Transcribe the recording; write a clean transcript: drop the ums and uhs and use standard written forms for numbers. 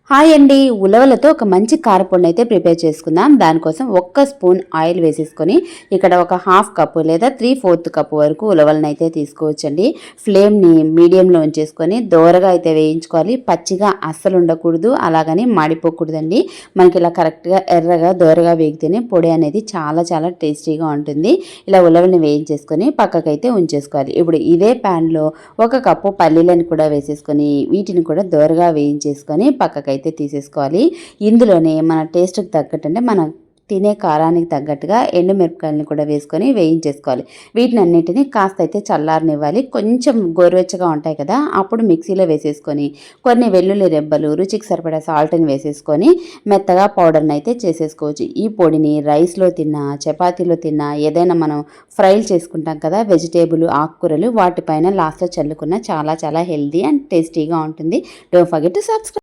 Hi అండి. ఉలవలతో ఒక మంచి కారపొడిని అయితే ప్రిపేర్ చేసుకుందాం. దానికోసం 1 స్పూన్ ఆయిల్ వేసేసుకొని ఇక్కడ ఒక హాఫ్ కప్పు లేదా 3/4 కప్పు వరకు ఉలవలను అయితే తీసుకోవచ్చండి. ఫ్లేమ్ని మీడియంలో ఉంచేసుకొని దోరగా అయితే వేయించుకోవాలి. పచ్చిగా అస్సలు ఉండకూడదు, అలాగని మాడిపోకూడదండి. మనకి ఇలా కరెక్ట్గా ఎర్రగా దోరగా వేగితేనే పొడి అనేది చాలా చాలా టేస్టీగా ఉంటుంది. ఇలా ఉలవల్ని వేయించేసుకొని పక్కకైతే ఉంచేసుకోవాలి. ఇప్పుడు ఇదే ప్యాన్లో 1 కప్పు పల్లీలను కూడా వేసేసుకొని వీటిని కూడా దోరగా వేయించేసుకొని పక్కకైతే తీసేసుకోవాలి. ఇందులోనే మన టేస్ట్కి తగ్గట్టు అంటే మన తినే కారానికి తగ్గట్టుగా ఎండుమిరపకాయలను కూడా వేసుకొని వేయించేసుకోవాలి. వీటిని అన్నిటినీ కాస్త అయితే చల్లారనివ్వాలి. కొంచెం గోరువెచ్చగా ఉంటాయి కదా, అప్పుడు మిక్సీలో వేసేసుకొని కొన్ని వెల్లుల్లి రెబ్బలు, రుచికి సరిపడా సాల్ట్ని వేసేసుకొని మెత్తగా పౌడర్ని అయితే చేసేసుకోవచ్చు. ఈ పొడిని రైస్లో తిన్నా, చపాతీలో తిన్నా, ఏదైనా మనం ఫ్రైలు చేసుకుంటాం కదా వెజిటేబుల్, ఆకుకూరలు, వాటిపైన లాస్ట్లో చల్లుకున్న చాలా చాలా హెల్దీ అండ్ టేస్టీగా ఉంటుంది. Don't forget to subscribe.